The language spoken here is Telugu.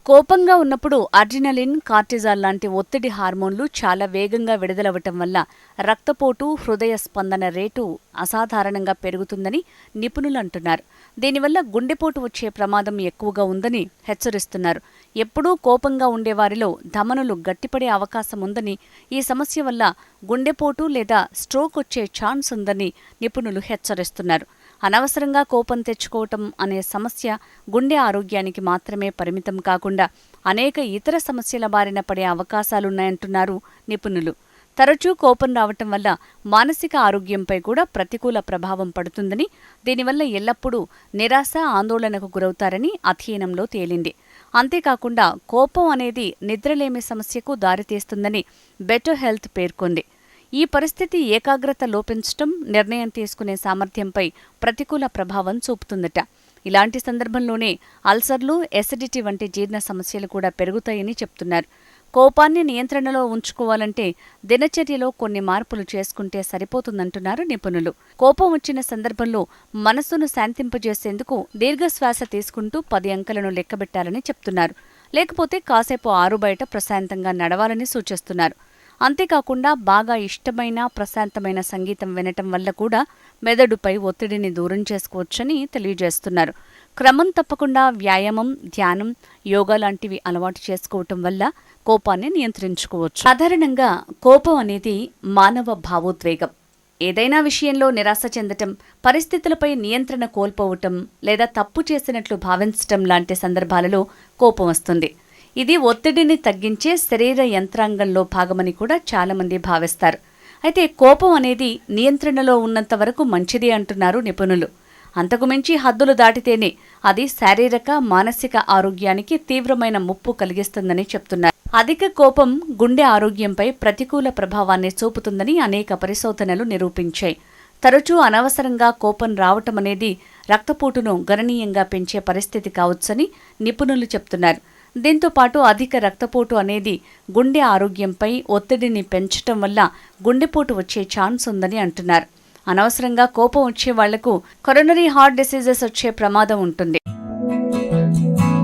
కోపంగా ఉన్నప్పుడు అడ్రినలిన్, కార్టిజాల్ లాంటి ఒత్తిడి హార్మోన్లు చాలా వేగంగా విడుదలవ్వటం వల్ల రక్తపోటు, హృదయ స్పందన రేటు అసాధారణంగా పెరుగుతుందని నిపుణులు అంటున్నారు. దీనివల్ల గుండెపోటు వచ్చే ప్రమాదం ఎక్కువగా ఉందని హెచ్చరిస్తున్నారు. ఎప్పుడూ కోపంగా ఉండేవారిలో ధమనులు గట్టిపడే అవకాశం ఉందని, ఈ సమస్య వల్ల గుండెపోటు లేదా స్ట్రోక్ వచ్చే ఛాన్స్ ఉందని నిపుణులు హెచ్చరిస్తున్నారు. అనవసరంగా కోపం తెచ్చుకోవటం అనే సమస్య గుండె ఆరోగ్యానికి మాత్రమే పరిమితం కాకుండా అనేక ఇతర సమస్యల బారిన పడే అవకాశాలున్నాయంటున్నారు నిపుణులు. తరచూ కోపం రావటం వల్ల మానసిక ఆరోగ్యంపై కూడా ప్రతికూల ప్రభావం పడుతుందని, దీనివల్ల ఎల్లప్పుడూ నిరాశ, ఆందోళనకు గురవుతారని అధ్యయనంలో తేలింది. అంతేకాకుండా కోపం అనేది నిద్రలేమి సమస్యకు దారితీస్తుందని బెటర్ హెల్త్ పేర్కొంది. ఈ పరిస్థితి ఏకాగ్రత లోపించటం, నిర్ణయం తీసుకునే సామర్థ్యంపై ప్రతికూల ప్రభావం చూపుతుందట. ఇలాంటి సందర్భంలోనే అల్సర్లు, ఎసిడిటీ వంటి జీర్ణ సమస్యలు కూడా పెరుగుతాయని చెప్తున్నారు. కోపాన్ని నియంత్రణలో ఉంచుకోవాలంటే దినచర్యలో కొన్ని మార్పులు చేసుకుంటే సరిపోతుందంటున్నారు నిపుణులు. కోపం వచ్చిన సందర్భంలో మనస్సును శాంతింపజేసేందుకు దీర్ఘశ్వాస తీసుకుంటూ 10 అంకెలను లెక్కబెట్టాలని చెప్తున్నారు. లేకపోతే కాసేపు ఆరుబయట ప్రశాంతంగా నడవాలని సూచిస్తున్నారు. అంతేకాకుండా బాగా ఇష్టమైన, ప్రశాంతమైన సంగీతం వినటం వల్ల కూడా మెదడుపై ఒత్తిడిని దూరం చేసుకోవచ్చని తెలియజేస్తున్నారు. క్రమం తప్పకుండా వ్యాయామం, ధ్యానం, యోగా లాంటివి అలవాటు చేసుకోవటం వల్ల కోపాన్ని నియంత్రించుకోవచ్చు. సాధారణంగా కోపం అనేది మానవ భావోద్వేగం. ఏదైనా విషయంలో నిరాశ చెందటం, పరిస్థితులపై నియంత్రణ కోల్పోవటం లేదా తప్పు చేసినట్లు భావించటం లాంటి సందర్భాలలో కోపం వస్తుంది. ఇది ఒత్తిడిని తగ్గించే శరీర యంత్రాంగంలో భాగమని కూడా చాలామంది భావిస్తారు. అయితే కోపం అనేది నియంత్రణలో ఉన్నంత వరకు మంచిది అంటున్నారు నిపుణులు. అంతకుమించి హద్దులు దాటితేనే అది శారీరక, మానసిక ఆరోగ్యానికి తీవ్రమైన ముప్పు కలిగిస్తుందని చెప్తున్నారు. అధిక కోపం గుండె ఆరోగ్యంపై ప్రతికూల ప్రభావాన్ని చూపుతుందని అనేక పరిశోధనలు నిరూపించాయి. తరచూ అనవసరంగా కోపం రావటమనేది రక్తపోటును గణనీయంగా పెంచే పరిస్థితి కావచ్చని నిపుణులు చెప్తున్నారు. దీంతో పాటు అధిక రక్తపోటు అనేది గుండె ఆరోగ్యంపై ఒత్తిడిని పెంచటం వల్ల గుండెపోటు వచ్చే ఛాన్స్ ఉందని అంటున్నారు. అనవసరంగా కోపం వచ్చే వాళ్లకు కొరోనరీ హార్ట్ డిసీజెస్ వచ్చే ప్రమాదం ఉంటుంది.